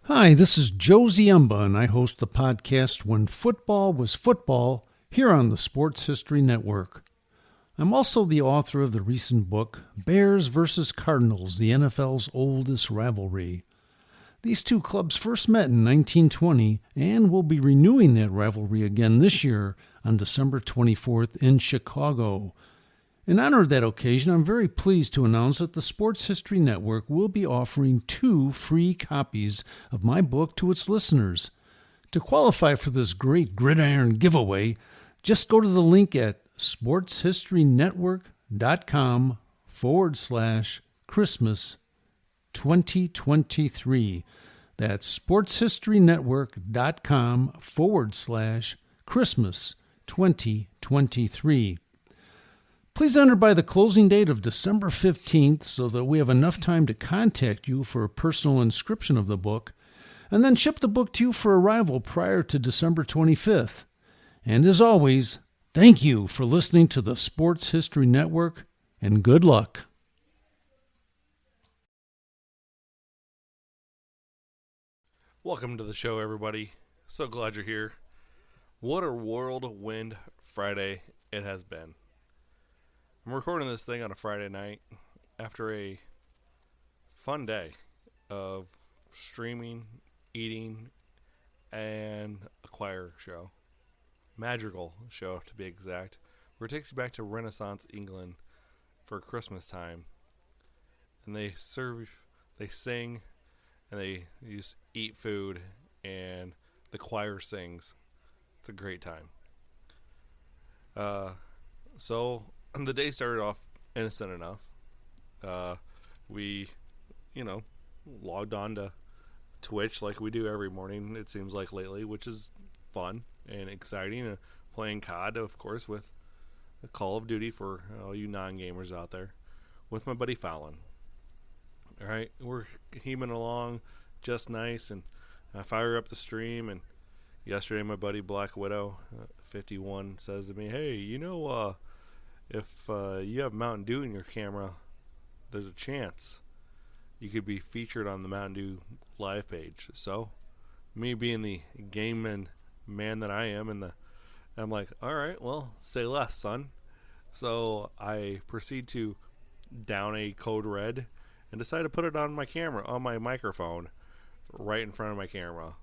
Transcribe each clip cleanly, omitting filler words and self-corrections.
Hi, this is Joe Ziemba, and I host the podcast When Football Was Football here on the Sports History Network. I'm also the author of the recent book, Bears vs. Cardinals, the NFL's oldest rivalry. These two clubs first met in 1920 and will be renewing that rivalry again this year on December 24th in Chicago. In honor of that occasion, I'm very pleased to announce that the Sports History Network will be offering 2 free copies of my book to its listeners. To qualify for this great gridiron giveaway, just go to the link at sportshistorynetwork.com/Christmas 2023. That's sportshistorynetwork.com/Christmas 2023. Please enter by the closing date of December 15th so that we have enough time to contact you for a personal inscription of the book, and then ship the book to you for arrival prior to December 25th. And as always, thank you for listening to the Sports History Network, and good luck. Welcome to the show, everybody. So glad you're here. What a whirlwind Friday it has been. I'm recording this thing on a Friday night after a fun day of streaming, eating, and a choir show. Magical show, to be exact, where it takes you back to Renaissance England for Christmas time. And they sing, and they just eat food, and the choir sings. It's a great time. So the day started off innocent enough. We, logged on to Twitch like we do every morning, it seems like lately, which is fun and exciting. Playing COD, of course, with Call of Duty for all you non-gamers out there, with my buddy Fallon. All right, we're heaving along just nice, and I fire up the stream, and yesterday my buddy Black Widow 51 says to me, "Hey, if you have Mountain Dew in your camera, there's a chance you could be featured on the Mountain Dew live page." So, me being the gaming man that I am, I'm like, all right, well, say less, son. So I proceed to down a code red and decide to put it on my camera, on my microphone, right in front of my camera,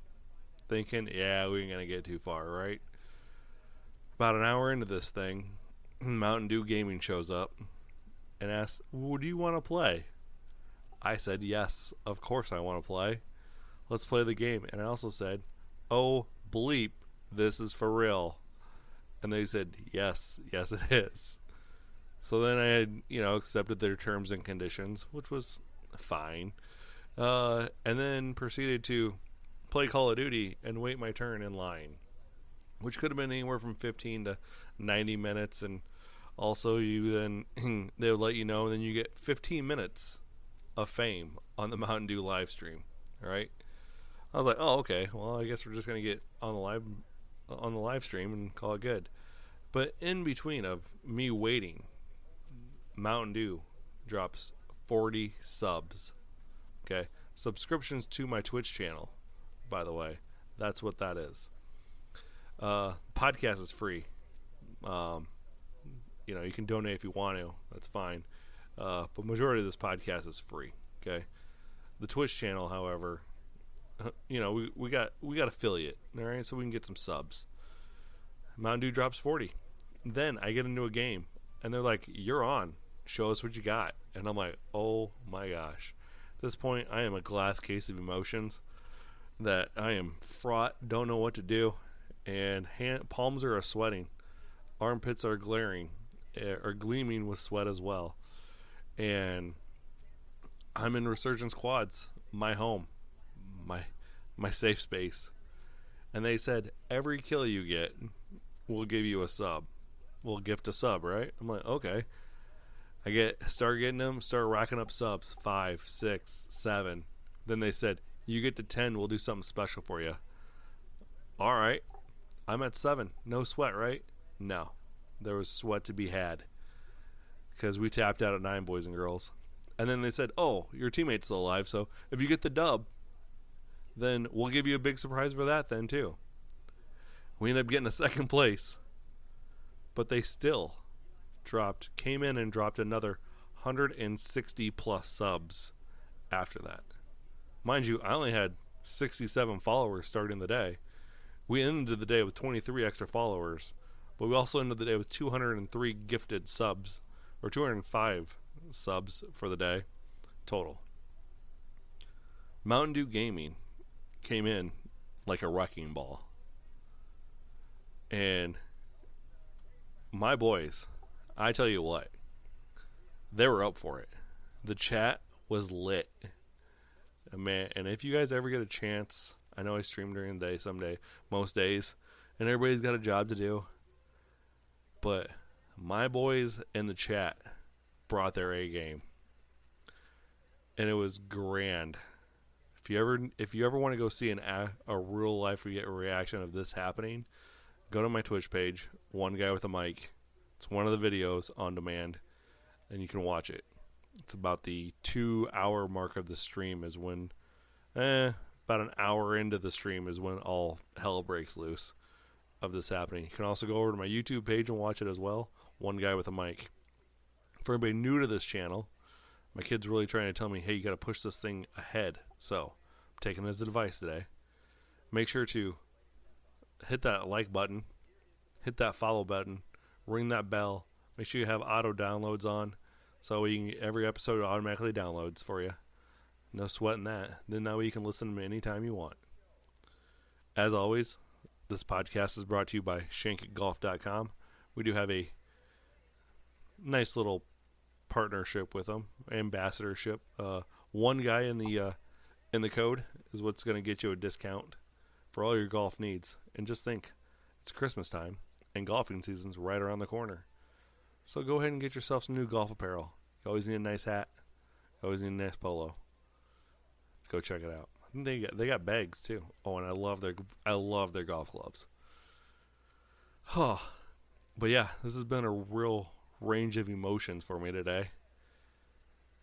thinking, yeah, we ain't gonna get too far, right? About an hour into this thing, Mountain Dew Gaming shows up and asks, "Well, do you want to play?" I said, yes, of course I want to play. Let's play the game. And I also said, "Oh, bleep, this is for real." And they said, yes it is. So then I had, accepted their terms and conditions, which was fine. And then proceeded to play Call of Duty and wait my turn in line, which could have been anywhere from 15 to 90 minutes. And also, you then they would let you know, and then you get 15 minutes of fame on the Mountain Dew live stream. All right, I was like, oh, okay. Well, I guess we're just gonna get on the live stream and call it good. But in between of me waiting, Mountain Dew drops 40 subs. Okay, subscriptions to my Twitch channel, by the way. That's what that is. Podcast is free. You can donate if you want to. That's fine. But majority of this podcast is free. Okay. The Twitch channel, however, we got affiliate. All right, so we can get some subs. Mountain Dew drops 40. Then I get into a game, and they're like, "You're on. Show us what you got." And I'm like, "Oh my gosh!" At this point, I am a glass case of emotions. That I am fraught, don't know what to do, and palms are sweating, armpits are gleaming with sweat as well, and I'm in Resurgence Quads, my home, my safe space, and they said every kill you get, we'll give you a sub, we'll gift a sub, right? I'm like, okay. I start racking up subs, 5, 6, 7. Then they said, you get to 10, we'll do something special for you. All right. I'm at 7. No sweat, right? No. There was sweat to be had. Because we tapped out at 9, boys and girls. And then they said, oh, your teammate's still alive, so if you get the dub, then we'll give you a big surprise for that then too. We ended up getting a second place, but they still came in and dropped another 160 plus subs after that. Mind you, I only had 67 followers starting the day. We ended the day with 23 extra followers, but we also ended the day with 203 gifted subs, or 205 subs for the day total. Mountain Dew Gaming came in like a wrecking ball. And my boys, I tell you what, they were up for it. The chat was lit. Man, and if you guys ever get a chance, I know I stream during the day most days, and everybody's got a job to do. But my boys in the chat brought their A game. And it was grand. If you ever want to go see a real life reaction of this happening, go to my Twitch page, One Guy with a Mic. It's one of the videos on demand, and you can watch it. It's about the 2-hour mark of the stream is when, about an hour into the stream is when all hell breaks loose of this happening. You can also go over to my YouTube page and watch it as well, One Guy with a Mic. For anybody new to this channel, my kid's really trying to tell me, hey, you got to push this thing ahead. So, I'm taking his advice today. Make sure to hit that like button, hit that follow button, ring that bell. Make sure you have auto downloads on, so every episode automatically downloads for you. No sweating that. Then that way you can listen to me anytime you want. As always, this podcast is brought to you by shankitgolf.com. We do have a nice little partnership with them, ambassadorship. One guy in the code is what's going to get you a discount for all your golf needs. And just think, it's Christmas time, and golfing season's right around the corner. So go ahead and get yourself some new golf apparel. You always need a nice hat. You always need a nice polo. Go check it out. I think they got bags too. Oh, and I love their golf gloves. Huh. But yeah, this has been a real range of emotions for me today.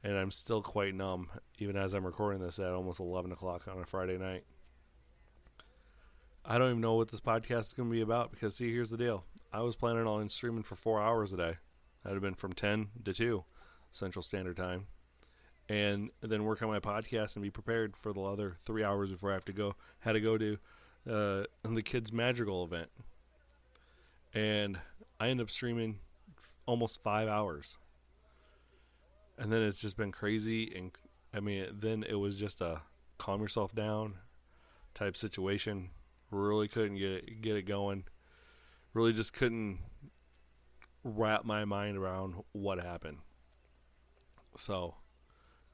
And I'm still quite numb, even as I'm recording this at almost 11 o'clock on a Friday night. I don't even know what this podcast is going to be about because, see, here's the deal. I was planning on streaming for 4 hours a day. That would have been from 10 to 2 Central Standard Time. And then work on my podcast and be prepared for the other 3 hours before I had to go to the kids' Madrigal event. And I ended up streaming almost 5 hours. And then it's just been crazy. And I mean, then it was just a calm yourself down type situation. Really couldn't get it going. Really just couldn't wrap my mind around what happened. So,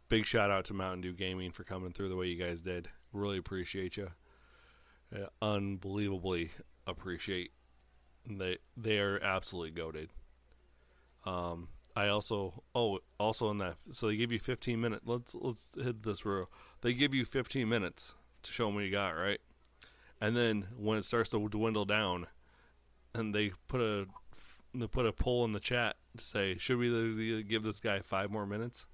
big shout out to Mountain Dew Gaming for coming through the way you guys did. Really appreciate you. Unbelievably appreciate. They are absolutely goated. I also in that, so they give you 15 minutes. Let's hit this real. They give you 15 minutes to show them what you got, right? And then when it starts to dwindle down, and they put a poll in the chat to say, should we give this guy 5 more minutes?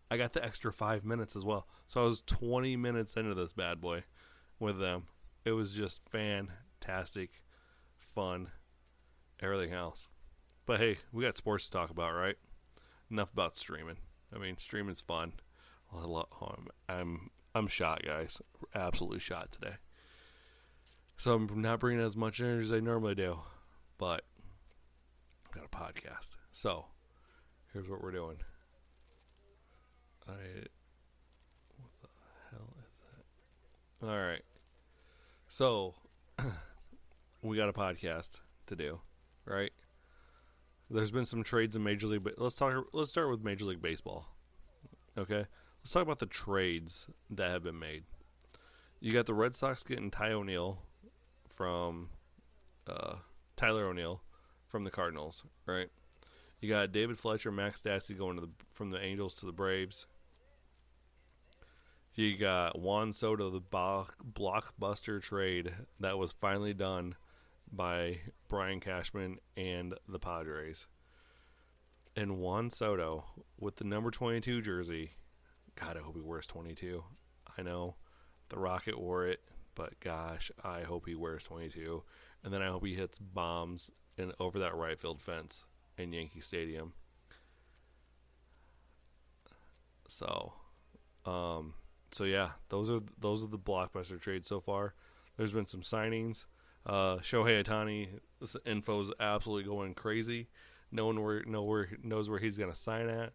I got the extra 5 minutes as well. So I was 20 minutes into this bad boy with them. It was just fantastic, fun, everything else. But hey, we got sports to talk about, right? Enough about streaming. I mean, streaming's fun. I'm shot, guys. Absolutely shot today. So I'm not bringing as much energy as I normally do, but I've got a podcast. So here's what we're doing. What the hell is that? All right. So we got a podcast to do, right? There's been some trades in Major League. Let's start with Major League Baseball. Okay, let's talk about the trades that have been made. You got the Red Sox getting Tyler O'Neill from the Cardinals, right? You got David Fletcher, Max Stassi going from the Angels to the Braves. You got Juan Soto, the blockbuster trade that was finally done by Brian Cashman and the Padres. And Juan Soto with the number 22 jersey. God, I hope he wears 22. I know The Rocket wore it, but gosh, I hope he wears 22. And then I hope he hits bombs over that right field fence in Yankee Stadium. So yeah, those are the blockbuster trades so far. There's been some signings. Shohei Ohtani, this info is absolutely going crazy. No one knows where he's going to sign at,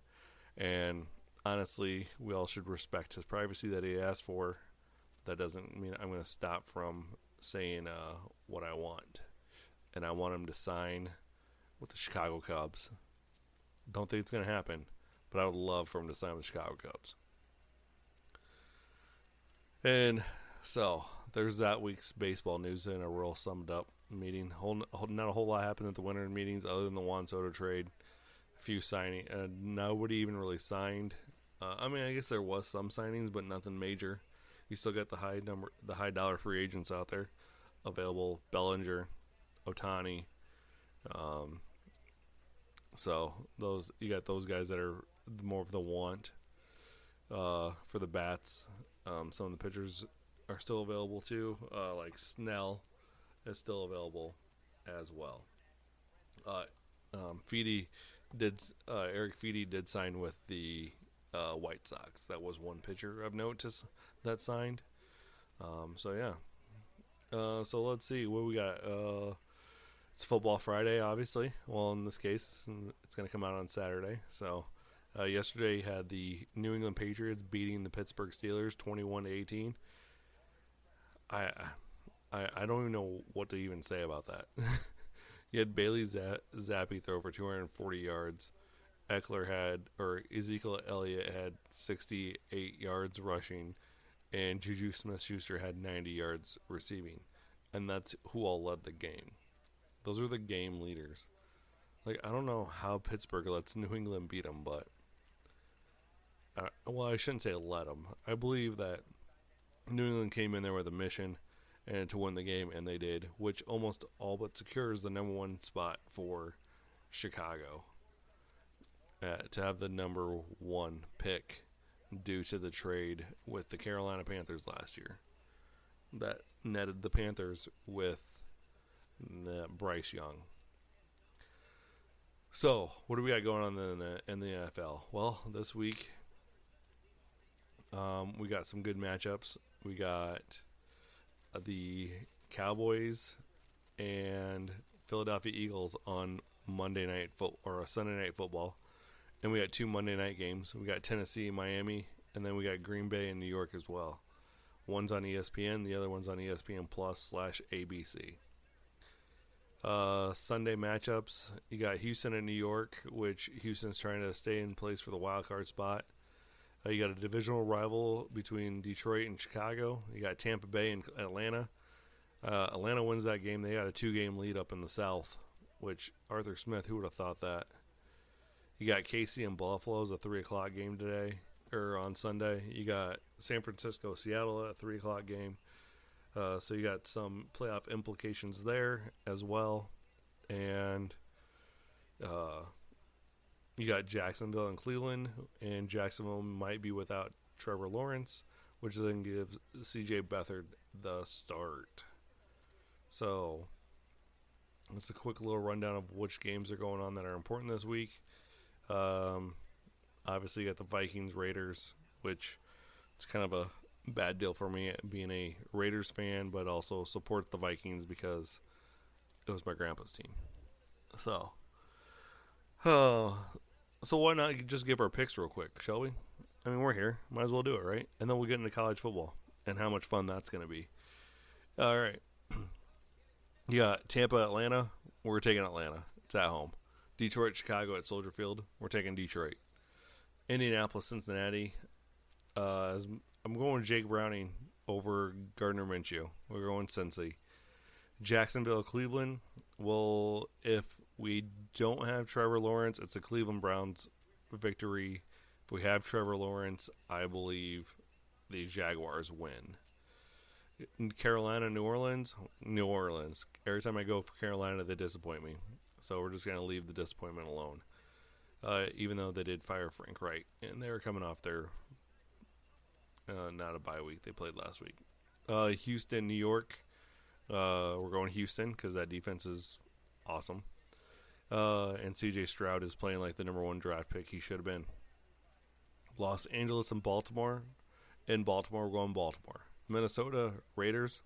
and honestly, we all should respect his privacy that he asked for. That doesn't mean I'm going to stop from saying what I want, and I want him to sign with the Chicago Cubs. Don't think it's going to happen, but I would love for him to sign with the Chicago Cubs. And so there's that week's baseball news in a real summed up meeting. Not a whole lot happened at the winter meetings other than the Juan Soto trade. A few signing. Nobody even really signed. I guess there was some signings, but nothing major. You still got the high dollar free agents out there available. Bellinger, Ohtani. So you got those guys that are more of the want for the bats. Some of the pitchers are still available too. Like Snell is still available as well. Eric Feedy did sign with the White Sox. That was one pitcher I've noticed that signed. So yeah. So let's see what we got. It's Football Friday, obviously. Well, in this case, it's going to come out on Saturday. So yesterday you had the New England Patriots beating the Pittsburgh Steelers 21-18. I don't even know what to even say about that. You had Bailey Zappi throw for 240 yards. Ezekiel Elliott had 68 yards rushing, and Juju Smith-Schuster had 90 yards receiving. And that's who all led the game. Those are the game leaders. Like, I don't know how Pittsburgh lets New England beat them, but well, I shouldn't say let them. I believe that New England came in there with a mission and to win the game, and they did, which almost all but secures the number one spot for Chicago to have the number one pick due to the trade with the Carolina Panthers last year. That netted the Panthers with Bryce Young. So, what do we got going on in the NFL? Well, this week we got some good matchups. We got the Cowboys and Philadelphia Eagles on Sunday Night Football, and we got two Monday night games. We got Tennessee, Miami, and then we got Green Bay and New York as well. One's on ESPN, the other one's on ESPN Plus /ABC. Sunday matchups, you got Houston and New York, which Houston's trying to stay in place for the wild card spot. You got a divisional rival between Detroit and Chicago. You got Tampa Bay and Atlanta. Atlanta wins that game. They got a 2-game lead up in the South, which Arthur Smith, who would have thought that? You got KC and Buffalo as a 3 o'clock game today, or on Sunday. You got San Francisco, Seattle at a 3 o'clock game. So you got some playoff implications there as well. And you got Jacksonville and Cleveland, and Jacksonville might be without Trevor Lawrence, which then gives C.J. Beathard the start. So that's a quick little rundown of which games are going on that are important this week. Obviously, you got the Vikings, Raiders, which it's kind of a bad deal for me being a Raiders fan, but also support the Vikings because it was my grandpa's team. So why not just give our picks real quick, shall we? I mean, we're here. Might as well do it, right? And then we'll get into college football and how much fun that's going to be. All right. You got Tampa, Atlanta. We're taking Atlanta. It's at home. Detroit, Chicago at Soldier Field. We're taking Detroit. Indianapolis, Cincinnati. I'm going Jake Browning over Gardner Minshew. We're going Cincy. Jacksonville, Cleveland. Well, if we don't have Trevor Lawrence, it's a Cleveland Browns victory. If we have Trevor Lawrence, I believe the Jaguars win. Carolina, New Orleans. Every time I go for Carolina, they disappoint me. So we're just going to leave the disappointment alone. Even though they did fire Frank Wright, and they were coming off their not a bye week. They played last week. Houston, New York. We're going Houston because that defense is awesome. And C.J. Stroud is playing like the number one draft pick he should have been. Los Angeles and Baltimore. In Baltimore, we're going Baltimore. Minnesota, Raiders.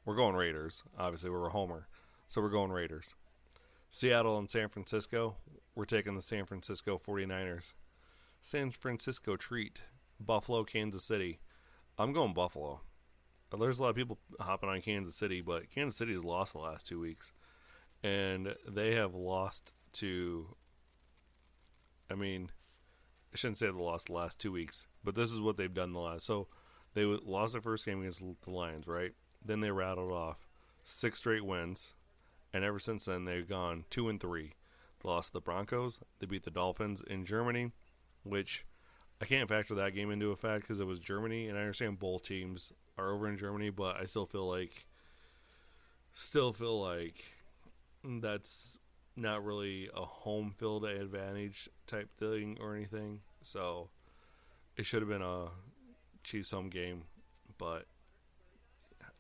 We're going Raiders. Obviously, we're a homer, so we're going Raiders. Seattle and San Francisco. We're taking the San Francisco 49ers. San Francisco treat. Buffalo, Kansas City. I'm going Buffalo. There's a lot of people hopping on Kansas City, but Kansas City has lost the last 2 weeks. And they have lost to, I shouldn't say they lost the last 2 weeks, but this is what they've done the last. So they lost their first game against the Lions, right? Then they rattled off 6 straight wins, and ever since then they've gone 2-3. They lost to the Broncos. They beat the Dolphins in Germany, which I can't factor that game into a fact because it was Germany, and I understand both teams are over in Germany, but I still feel like that's not really a home field advantage type thing or anything. So it should have been a Chiefs home game, but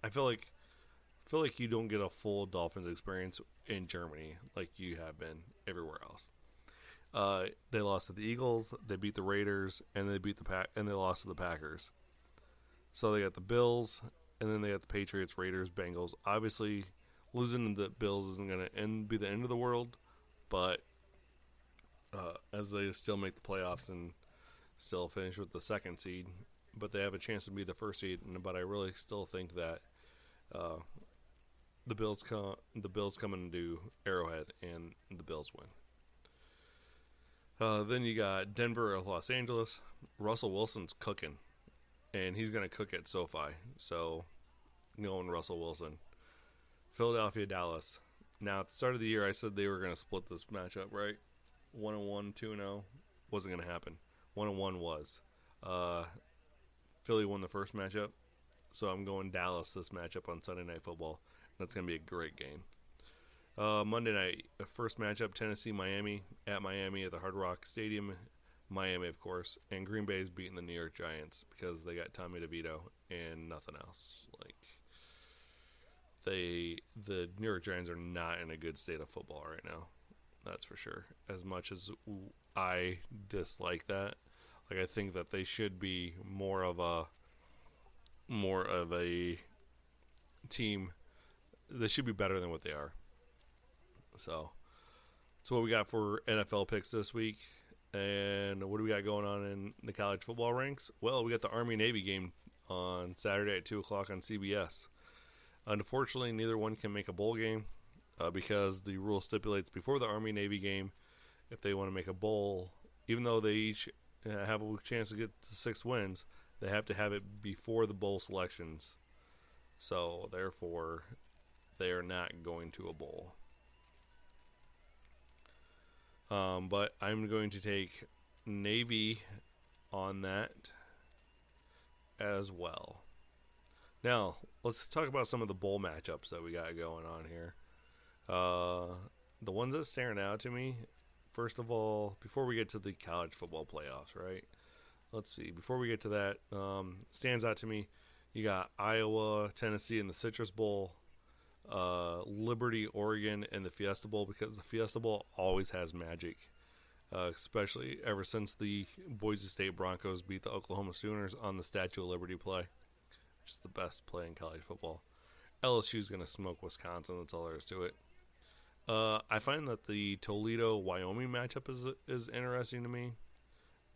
I feel like you don't get a full Dolphins experience in Germany like you have been everywhere else. They lost to the Eagles, they beat the Raiders, and they beat and they lost to the Packers. So they got the Bills, and then they got the Patriots, Raiders, Bengals. Obviously, losing to the Bills isn't going to be the end of the world, but as they still make the playoffs and still finish with the second seed, but they have a chance to be the first seed. But I really still think that the Bills come into Arrowhead and the Bills win. Then you got Denver or Los Angeles. Russell Wilson's cooking, and he's going to cook at SoFi. So, going Russell Wilson. Philadelphia, Dallas. Now, at the start of the year, I said they were going to split this matchup, right? 1-1, 2-0. Wasn't going to happen. 1-1 was. Philly won the first matchup, so I'm going Dallas this matchup on Sunday Night Football. That's going to be a great game. Monday night, first matchup, Tennessee, Miami at the Hard Rock Stadium. Miami, of course, and Green Bay's beating the New York Giants because they got Tommy DeVito and nothing else. The New York Giants are not in a good state of football right now. That's for sure. As much as I dislike that, I think that they should be more of a team. They should be better than what they are. So that's what we got for NFL picks this week. And what do we got going on in the college football ranks? Well, we got the Army-Navy game on Saturday at 2 o'clock on CBS. Unfortunately, neither one can make a bowl game because the rule stipulates before the Army-Navy game, if they want to make a bowl, even though they each have a chance to get to 6 wins, they have to have it before the bowl selections. So, therefore, they are not going to a bowl. But I'm going to take Navy on that as well. Now, let's talk about some of the bowl matchups that we got going on here. The ones that stand out to me, first of all, before we get to the college football playoffs, right? Let's see. Before we get to that, stands out to me, you got Iowa, Tennessee in the Citrus Bowl, Liberty, Oregon, and the Fiesta Bowl, because the Fiesta Bowl always has magic, especially ever since the Boise State Broncos beat the Oklahoma Sooners on the Statue of Liberty play, which is the best play in college football. LSU's going to smoke Wisconsin. That's all there is to it. I find that the Toledo-Wyoming matchup is interesting to me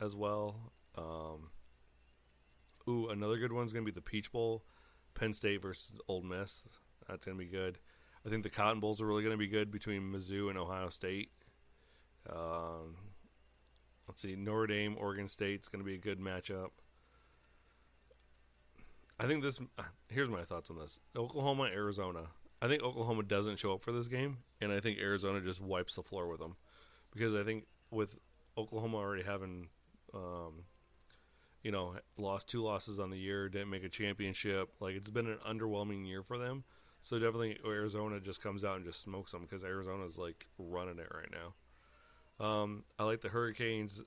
as well. Another good one's going to be the Peach Bowl, Penn State versus Ole Miss. That's going to be good. I think the Cotton Bowls are really going to be good between Mizzou and Ohio State. Let's see, Notre Dame, Oregon State is going to be a good matchup. I think here's my thoughts on this. Oklahoma, Arizona. I think Oklahoma doesn't show up for this game, and I think Arizona just wipes the floor with them. Because I think with Oklahoma already having, lost 2 losses on the year, didn't make a championship. It's been an underwhelming year for them. So definitely Arizona just comes out and just smokes them because Arizona's running it right now. I like the Hurricanes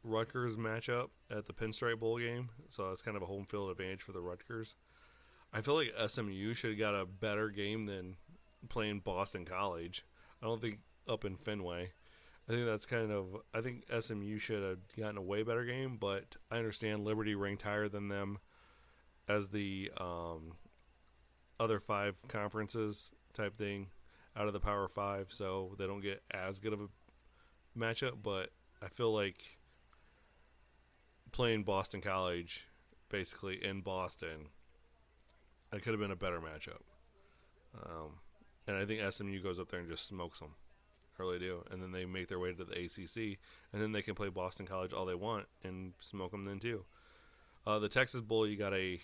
Rutgers matchup at the Pinstripe Bowl game. So it's kind of a home field advantage for the Rutgers. I feel like SMU should have got a better game than playing Boston College. I don't think up in Fenway. I think that's kind of. I think SMU should have gotten a way better game, but I understand Liberty ranked higher than them as the other 5 conferences type thing out of the Power 5, so they don't get as good of a matchup. But I feel like playing Boston College, basically in Boston, it could have been a better matchup. And I think SMU goes up there and just smokes them. I really do. And then they make their way to the ACC, and then they can play Boston College all they want and smoke them then too. The Texas Bowl, you got a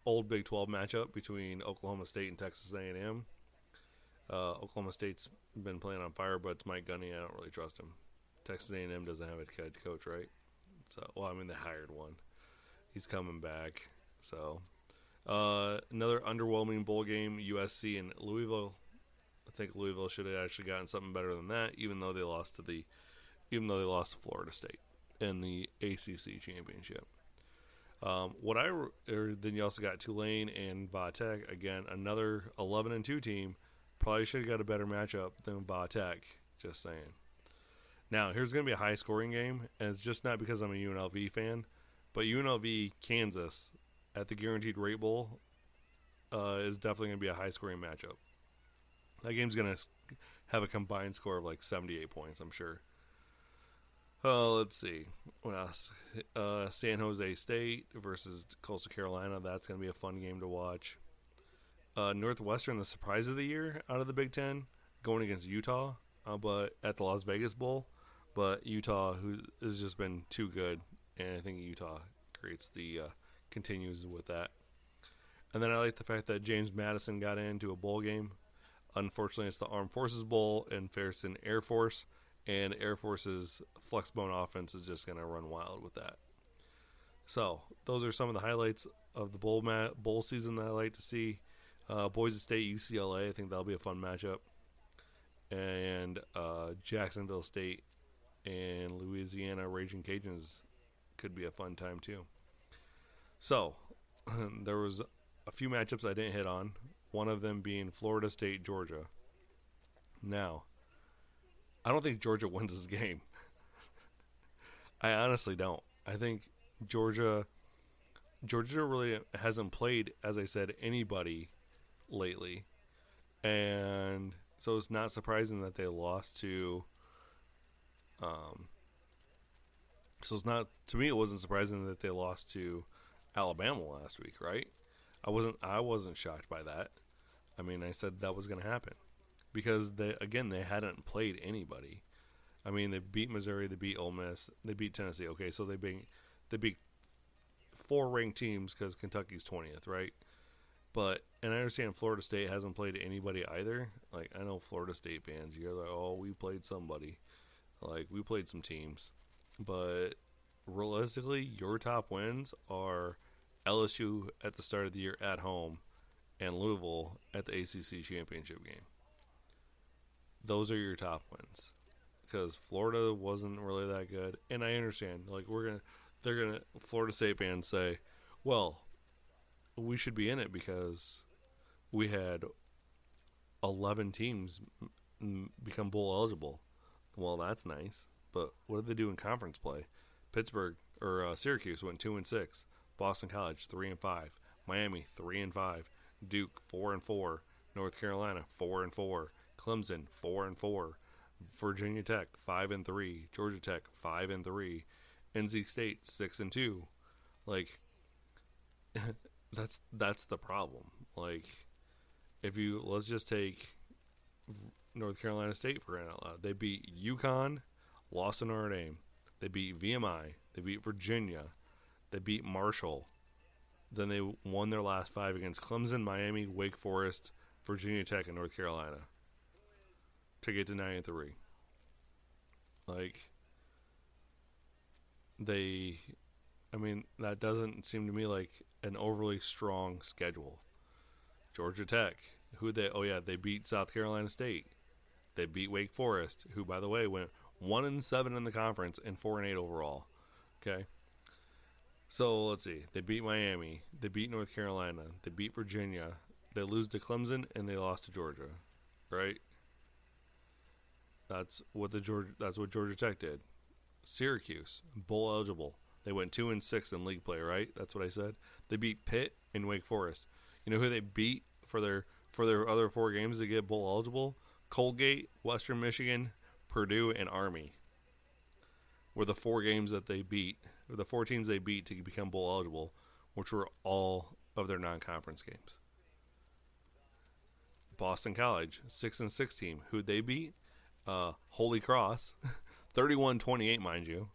old Big 12 matchup between Oklahoma State and Texas A&M. Oklahoma State's been playing on fire, but it's Mike Gundy. I don't really trust him. Texas A&M doesn't have a head coach, right? So, well, I mean, they hired one. He's coming back. So, another underwhelming bowl game, USC and Louisville. I think Louisville should have actually gotten something better than that, even though they lost to Florida State in the ACC championship. Then you also got Tulane and Vatech. Again, another 11-2 team. Probably should have got a better matchup than Vatech. Just saying. Now, here's going to be a high-scoring game, and it's just not because I'm a UNLV fan, but UNLV Kansas at the Guaranteed Rate Bowl is definitely going to be a high-scoring matchup. That game's going to have a combined score of like 78 points, I'm sure. Let's see. What else? San Jose State versus Coastal Carolina. That's going to be a fun game to watch. Northwestern, the surprise of the year out of the Big Ten, going against Utah, but at the Las Vegas Bowl. But Utah, who has just been too good, and I think Utah continues with that. And then I like the fact that James Madison got into a bowl game. Unfortunately, it's the Armed Forces Bowl in Ferguson Air Force, and Air Force's flexbone offense is just going to run wild with that. So those are some of the highlights of the bowl season that I like to see. Boise State, UCLA, I think that'll be a fun matchup. And Jacksonville State and Louisiana Raging Cajuns could be a fun time too. So there was a few matchups I didn't hit on. One of them being Florida State, Georgia. Now, I don't think Georgia wins this game. I honestly don't. I think Georgia really hasn't played, as I said, anybody lately. And so it's not surprising that they lost to to me it wasn't surprising that they lost to Alabama last week, right? I wasn't shocked by that. I mean, I said that was going to happen because they hadn't played anybody. I mean, they beat Missouri, they beat Ole Miss, they beat Tennessee. Okay, so they beat 4 ranked teams because Kentucky's 20th, right? And I understand Florida State hasn't played anybody either. Like, I know Florida State fans, you're like, oh, we played somebody. Like, we played some teams. But realistically, your top wins are LSU at the start of the year at home and Louisville at the ACC championship game. Those are your top wins. Because Florida wasn't really that good. And I understand. Like, Florida State fans say, well, we should be in it because we had 11 teams become bowl eligible. Well, that's nice, but what did they do in conference play? Syracuse went 2-6, Boston College 3-5, Miami 3-5, Duke 4-4, North Carolina 4-4, Clemson 4-4, Virginia Tech 5-3, Georgia Tech 5-3, NC State 6-2. Like, that's the problem. Like, let's just take North Carolina State for crying out loud. They beat UConn, lost to Notre Dame. They beat VMI. They beat Virginia. They beat Marshall. Then they won their last 5 against Clemson, Miami, Wake Forest, Virginia Tech, and North Carolina to get to 9-3. Like, that doesn't seem to me like an overly strong schedule. Georgia Tech, they beat South Carolina State. They beat Wake Forest, who, by the way, went 1-7 in the conference and 4-8 overall. Okay, So let's see. They beat Miami. They beat North Carolina. They beat Virginia. They lose to Clemson and they lost to Georgia, right? That's what Georgia Tech did. Syracuse, bowl eligible. They went 2-6 in league play, right? That's what I said. They beat Pitt and Wake Forest. You know who they beat for their other 4 games to get bowl eligible? Colgate, Western Michigan, Purdue, and Army were the 4 games that they beat, or the 4 teams they beat to become bowl eligible, which were all of their non-conference games. Boston College, 6-6 team. Who'd they beat? Holy Cross, 31-28, mind you.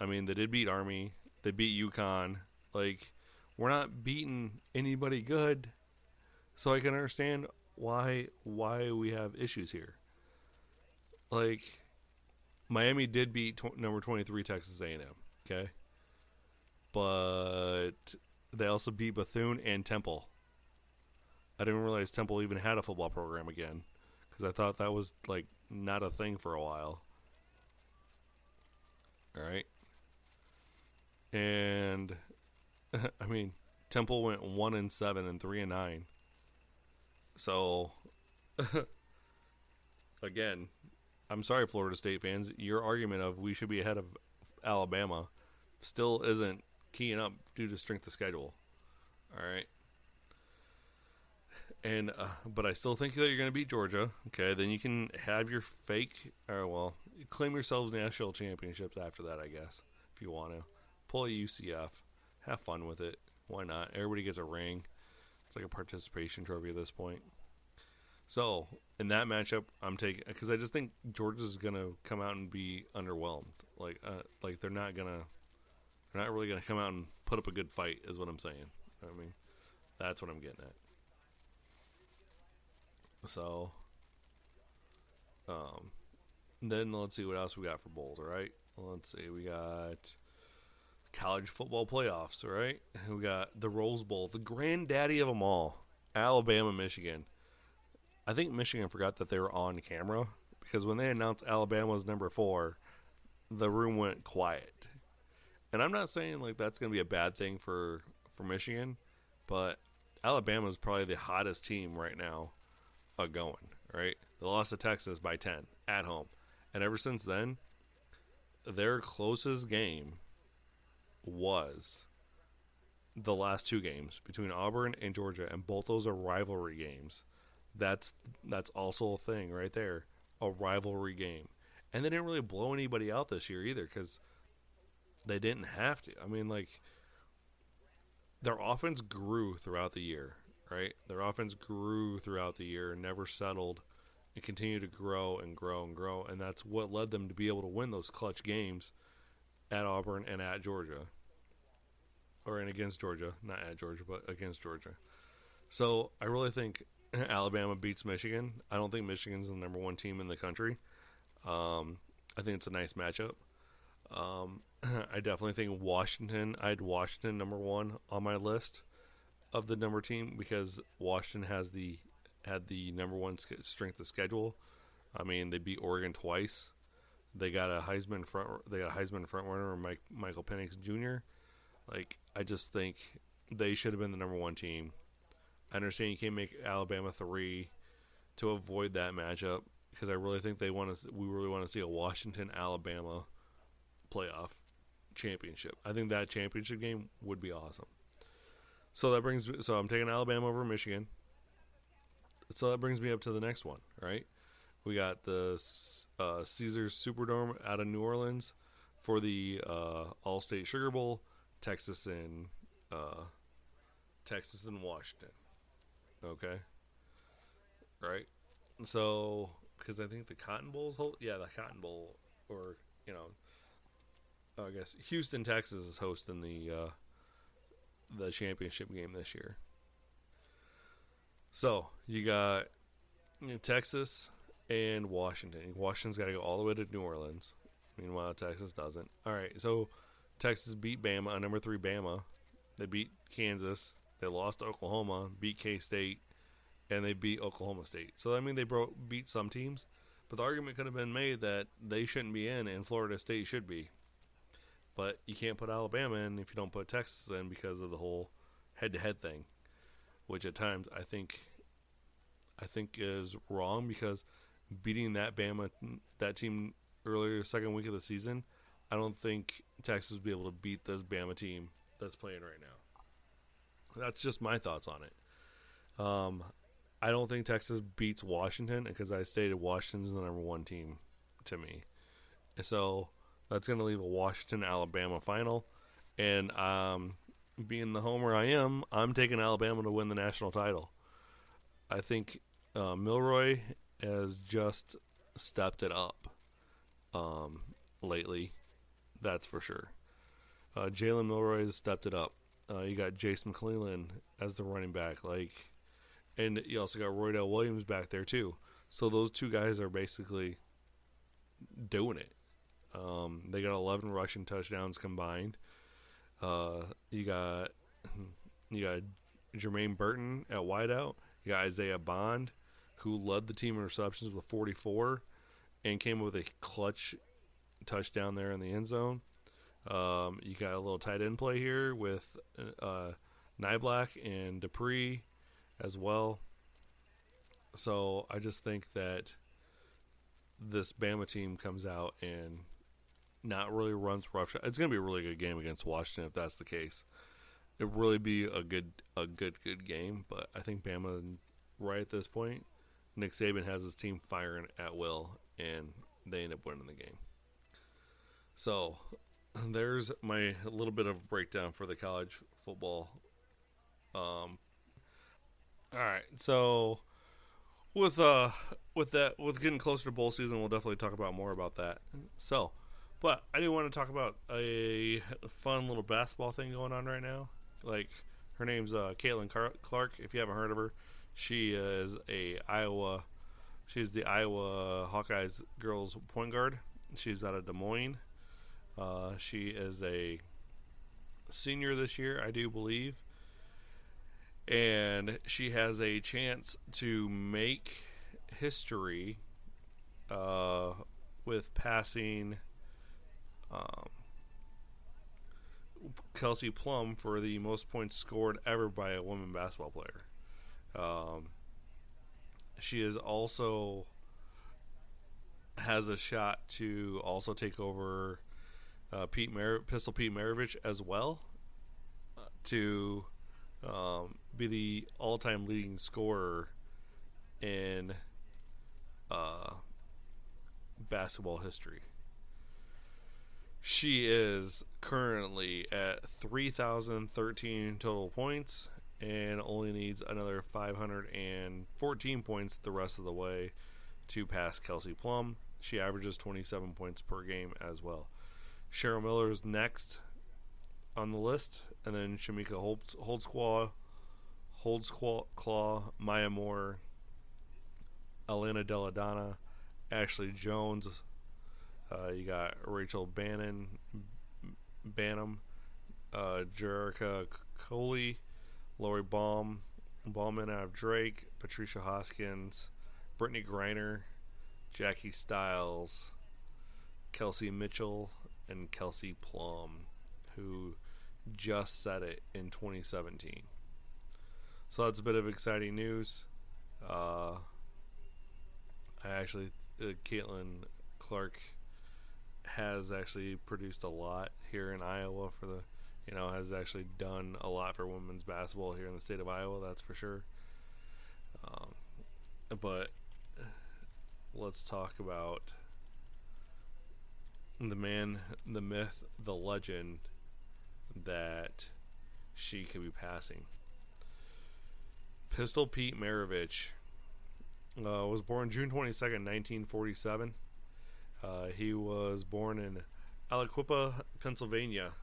I mean, they did beat Army. They beat UConn. Like, we're not beating anybody good, so I can understand why we have issues here. Like, Miami did beat number 23 Texas A&M, okay? But they also beat Bethune and Temple. I didn't realize Temple even had a football program again, because I thought that was, like, not a thing for a while. All right? And, I mean, Temple went 1-7 and 3-9. So, again, I'm sorry, Florida State fans. Your argument of we should be ahead of Alabama still isn't keying up due to strength of schedule. All right. And but I still think that you're going to beat Georgia. Okay, then you can have your fake, or well, claim yourselves national championships after that, I guess, if you want to. Pull a UCF, have fun with it. Why not? Everybody gets a ring. It's like a participation trophy at this point. So in that matchup, I'm taking, because I just think Georgia's going to come out and be underwhelmed. Like they're not really gonna come out and put up a good fight, is what I'm saying. I mean, that's what I'm getting at. So, then let's see what else we got for bowls. All right, let's see. We got college football playoffs. All right, we got the Rose Bowl, the granddaddy of them all, Alabama, Michigan. I think Michigan forgot that they were on camera, because when they announced Alabama was number 4, the room went quiet. And I'm not saying like that's going to be a bad thing for Michigan, but Alabama is probably the hottest team right now going, right? They lost to Texas by 10 at home. And ever since then, their closest game was the last 2 games between Auburn and Georgia, and both those are rivalry games. That's also a thing right there, a rivalry game. And they didn't really blow anybody out this year either, because they didn't have to. I mean, like, their offense grew throughout the year, right? Their offense grew throughout the year and never settled, and continued to grow and grow and grow. And that's what led them to be able to win those clutch games at Auburn and at Georgia. Or and against Georgia. Not at Georgia, but against Georgia. So I really think Alabama beats Michigan. I don't think Michigan's the number 1 team in the country. I think it's a nice matchup. I definitely think Washington. I had Washington number 1 on my list of the number team, because Washington had the number 1 strength of schedule. I mean, they beat Oregon twice. They got a Heisman front runner, Michael Penix Jr. Like, I just think they should have been the number 1 team. I understand you can't make Alabama 3 to avoid that matchup, because I really think we really want to see a Washington Alabama playoff championship. I think that championship game would be awesome. So I'm taking Alabama over Michigan. So that brings me up to the next one, right? We got the Caesars Superdome out of New Orleans for the All-State Sugar Bowl, Texas and Washington. Okay, right? So because I think the Cotton Bowl's the Cotton Bowl, or I guess Houston, Texas is hosting the championship game this year. So you got Texas and Washington. Washington's got to go all the way to New Orleans. Meanwhile, Texas doesn't. All right, so Texas beat Bama, number 3 Bama. They beat Kansas. They lost to Oklahoma, beat K-State, and they beat Oklahoma State. So, I mean, they beat some teams, but the argument could have been made that they shouldn't be in and Florida State should be. But you can't put Alabama in if you don't put Texas in because of the whole head-to-head thing, which at times I think is wrong because beating that team earlier second week of the season, I don't think Texas will be able to beat this Bama team that's playing right now. That's just my thoughts on it. I don't think Texas beats Washington because I stated Washington's the number one team to me. So that's going to leave a Washington-Alabama final. And being the homer I am, I'm taking Alabama to win the national title. I think Milroy has just stepped it up lately. That's for sure. Jalen Milroy has stepped it up. You got Jason McClellan as the running back, and you also got Roydell Williams back there too. So those two guys are basically doing it. They got 11 rushing touchdowns combined. You got Jermaine Burton at wideout. You got Isaiah Bond, who led the team in receptions with 44, and came up with a clutch touchdown there in the end zone. You got a little tight end play here with Nyblack and Dupree as well. So I just think that this Bama team comes out and not really runs rough. It's going to be a really good game against Washington if that's the case. It'll really be a good game. But I think Bama, right at this point, Nick Saban has his team firing at will, and they end up winning the game. So there's my little bit of breakdown for the college football. All right, so with getting closer to bowl season, we'll definitely talk about more about that. So, but I do want to talk about a fun little basketball thing going on right now. Like, her name's Caitlin Clark. If you haven't heard of her, she is She's the Iowa Hawkeyes girls point guard. She's out of Des Moines. She is a senior this year, I do believe. And she has a chance to make history with passing Kelsey Plum for the most points scored ever by a women basketball player. She is also has a shot to also take over Pistol Pete Maravich as well, to be the all-time leading scorer in basketball history. She is currently at 3,013 total points and only needs another 514 points the rest of the way to pass Kelsey Plum. She averages 27 points per game as well. Cheryl Miller is next on the list, and then Shamika Holdsclaw, Maya Moore, Elena Deladonna, Ashley Jones. You got Rachel Bannum, Jerica Coley, Lori Ballman out of Drake, Patricia Hoskins, Brittany Griner, Jackie Stiles, Kelsey Mitchell, and Kelsey Plum, who just said it in 2017. So that's a bit of exciting news. Caitlin Clark has actually produced a lot here in Iowa for the, has actually done a lot for women's basketball here in the state of Iowa, that's for sure. But let's talk about the man, the myth, the legend that she could be passing. Pistol Pete Maravich was born June 22nd, 1947. He was born in Aliquippa, Pennsylvania,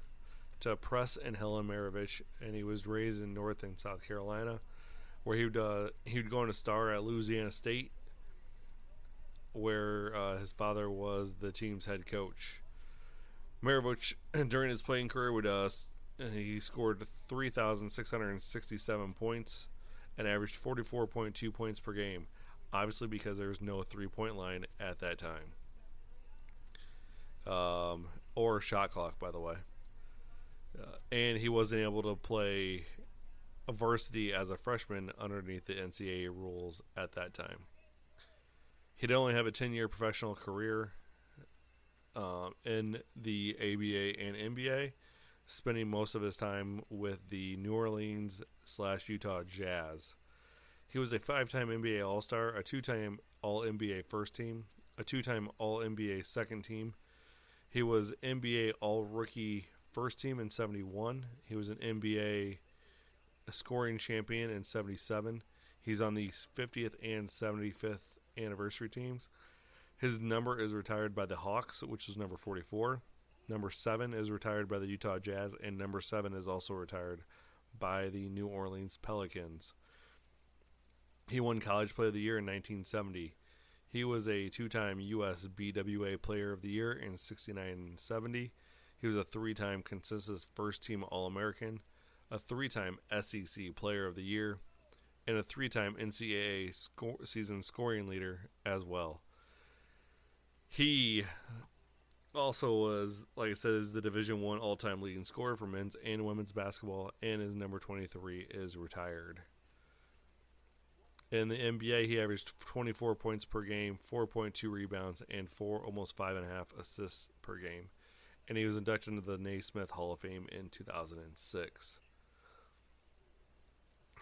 to Press and Helen Maravich, and he was raised in North and South Carolina, where he would go on to star at Louisiana State, where his father was the team's head coach. Maravich, during his playing career, he scored 3,667 points and averaged 44.2 points per game, obviously because there was no three-point line at that time. or shot clock, by the way. And he wasn't able to play a varsity as a freshman underneath the NCAA rules at that time. He'd only have a 10-year professional career in the ABA and NBA, spending most of his time with the New Orleans / Utah Jazz. He was a 5-time NBA All-Star, a 2-time All-NBA first team, a 2-time All-NBA second team. He was NBA All-Rookie first team in 71. He was an NBA scoring champion in 77. He's on the 50th and 75th anniversary teams. His number is retired by the Hawks, which is number 44. Number 7 is retired by the Utah Jazz, and number 7 is also retired by the New Orleans Pelicans. He won College Player of the Year in 1970. He was a 2-time U.S. BWA Player of the Year in 69 and 70. He was a 3-time consensus first-team All-American, a 3-time SEC Player of the Year, and a 3-time NCAA season scoring leader as well. He also was, like I said, is the Division I all-time leading scorer for men's and women's basketball, and his number 23 is retired. In the NBA, he averaged 24 points per game, 4.2 rebounds, and almost 5.5 assists per game. And he was inducted into the Naismith Hall of Fame in 2006.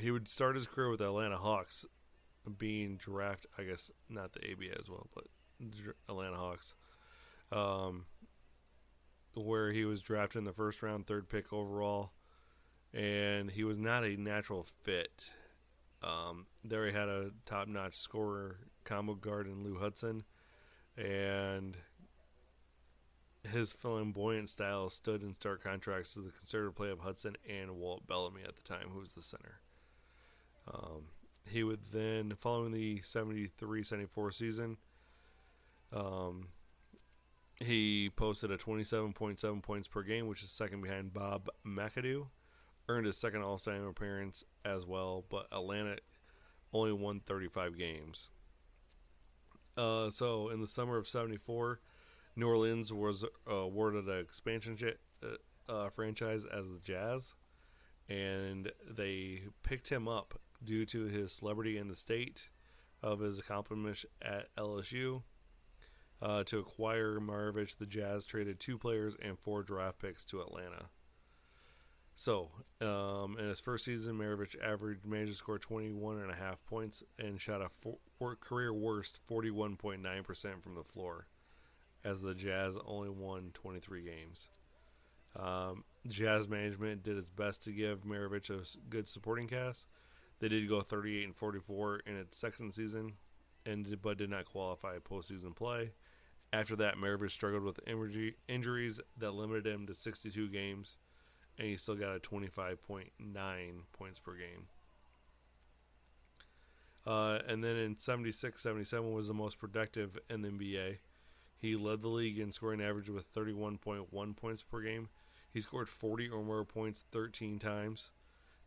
He would start his career with the Atlanta Hawks, being drafted, I guess, not the ABA as well, but Atlanta Hawks, where he was drafted in the first round, 3rd pick overall, and he was not a natural fit. There he had a top-notch scorer, combo guard in Lou Hudson, and his flamboyant style stood in stark contrast to the conservative play of Hudson and Walt Bellamy at the time, who was the center. He would then, following the 73-74 season, he posted a 27.7 points per game, which is second behind Bob McAdoo. Earned his second All-Star appearance as well, but Atlanta only won 35 games. So in the summer of 74, New Orleans was awarded an expansion franchise as the Jazz, and they picked him up due to his celebrity in the state, of his accomplishments at LSU. To acquire Maravich, the Jazz traded 2 players and 4 draft picks to Atlanta. So, in his first season, Maravich managed to score 21.5 points and shot a career worst 41.9% from the floor, as the Jazz only won 23 games. Jazz management did its best to give Maravich a good supporting cast. They did go 38-44 in its second season, but did not qualify postseason play. After that, Maravich struggled with injuries that limited him to 62 games, and he still got a 25.9 points per game. And then in 76-77 was the most productive in the NBA. He led the league in scoring average with 31.1 points per game. He scored 40 or more points 13 times.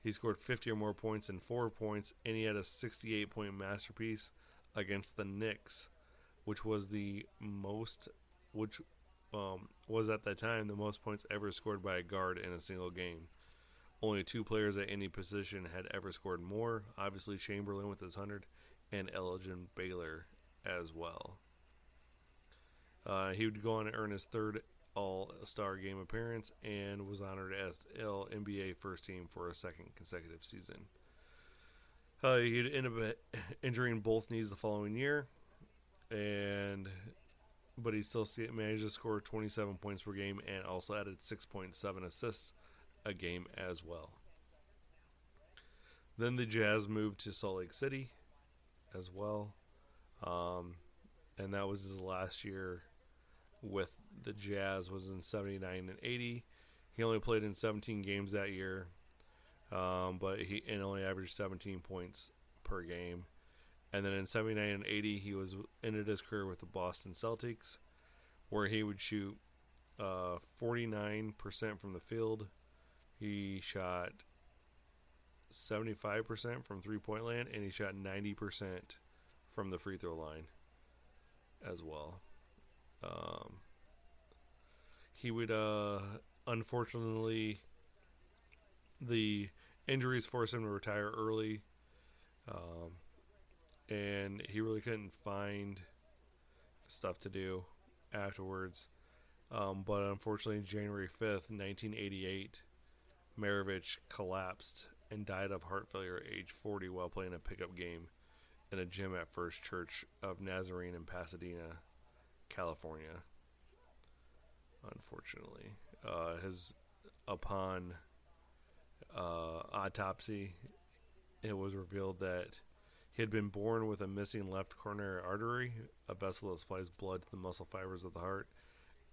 He scored 50 or more points in 4 points, and he had a 68-point masterpiece against the Knicks, which was the most, was at that time the most points ever scored by a guard in a single game. Only 2 players at any position had ever scored more. Obviously, Chamberlain with his 100, and Elgin Baylor as well. He would go on to earn his 3rd All-Star Game appearance and was honored as NBA first team for a 2nd consecutive season. He'd end up injuring both knees the following year, but he still managed to score 27 points per game and also added 6.7 assists a game as well. Then the Jazz moved to Salt Lake City as well, and that was his last year with the Jazz, was in 79 and 80. He only played in 17 games that year, but he only averaged 17 points per game. And then in 79 and 80, he ended his career with the Boston Celtics, where he would shoot 49% from the field. He shot 75% from three-point land, and he shot 90% from the free throw line as well. he would, unfortunately, the injuries forced him to retire early. And he really couldn't find stuff to do afterwards. But unfortunately, January 5th, 1988, Maravich collapsed and died of heart failure at age 40 while playing a pickup game in a gym at First Church of Nazarene in Pasadena, California. Unfortunately, upon autopsy, it was revealed that he had been born with a missing left coronary artery, a vessel that supplies blood to the muscle fibers of the heart,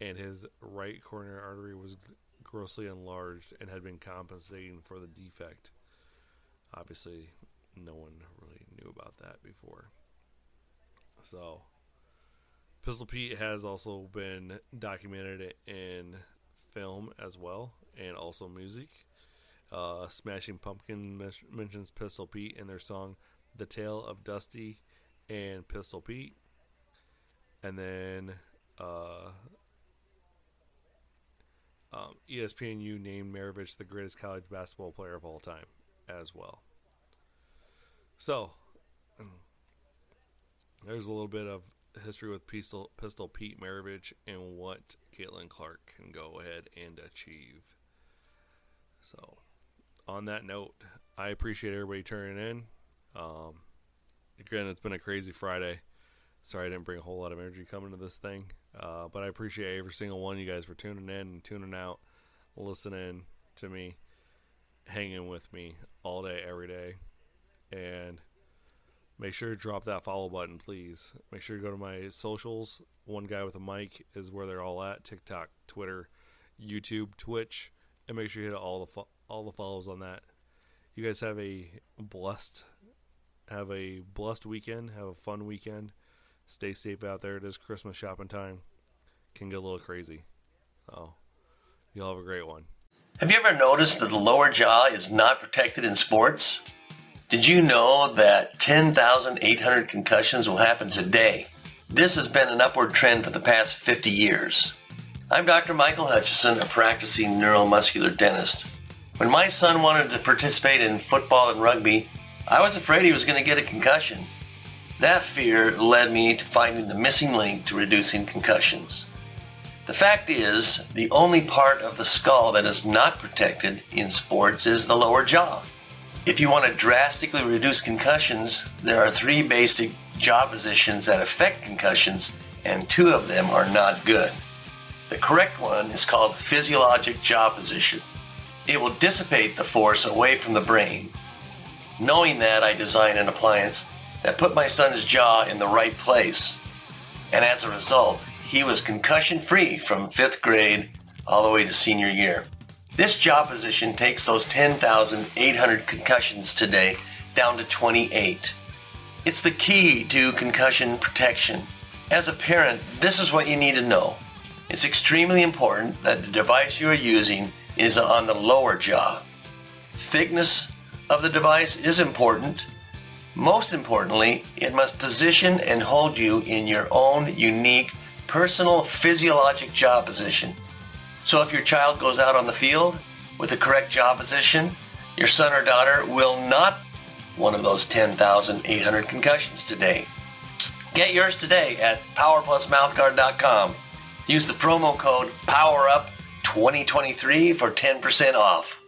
and his right coronary artery was grossly enlarged and had been compensating for the defect. Obviously, no one really knew about that before. So, Pistol Pete has also been documented in film as well, and also music. Smashing Pumpkin mentions Pistol Pete in their song The Tale of Dusty and Pistol Pete. And then ESPNU named Maravich the greatest college basketball player of all time as well. So, there's a little bit of history with Pistol Pete Maravich and what Caitlin Clark can go ahead and achieve. So, on that note, I appreciate everybody turning in. Again, it's been a crazy Friday. Sorry I didn't bring a whole lot of energy coming to this thing. But I appreciate every single one of you guys for tuning in and tuning out, listening to me, hanging with me all day, every day. And make sure to drop that follow button, please. Make sure to go to my socials. One Guy with a Mic is where they're all at. TikTok, Twitter, YouTube, Twitch. And make sure you hit all the follows on that. You guys have a blessed weekend. Have a fun weekend. Stay safe out there. It is Christmas shopping time. Can get a little crazy. So, you'll have a great one. Have you ever noticed that the lower jaw is not protected in sports? Did you know that 10,800 concussions will happen today? This has been an upward trend for the past 50 years. I'm Dr. Michael Hutchison, a practicing neuromuscular dentist. When my son wanted to participate in football and rugby, I was afraid he was going to get a concussion. That fear led me to finding the missing link to reducing concussions. The fact is, the only part of the skull that is not protected in sports is the lower jaw. If you want to drastically reduce concussions, there are 3 basic jaw positions that affect concussions, and 2 of them are not good. The correct one is called physiologic jaw position. It will dissipate the force away from the brain. Knowing that, I designed an appliance that put my son's jaw in the right place. And as a result, he was concussion-free from 5th grade all the way to senior year. This jaw position takes those 10,800 concussions today down to 28. It's the key to concussion protection. As a parent, this is what you need to know. It's extremely important that the device you are using is on the lower jaw. Thickness of the device is important. Most importantly, it must position and hold you in your own unique personal physiologic jaw position. So if your child goes out on the field with the correct jaw position, your son or daughter will not one of those 10,800 concussions today. Get yours today at powerplusmouthguard.com. Use the promo code POWERUP2023 for 10% off.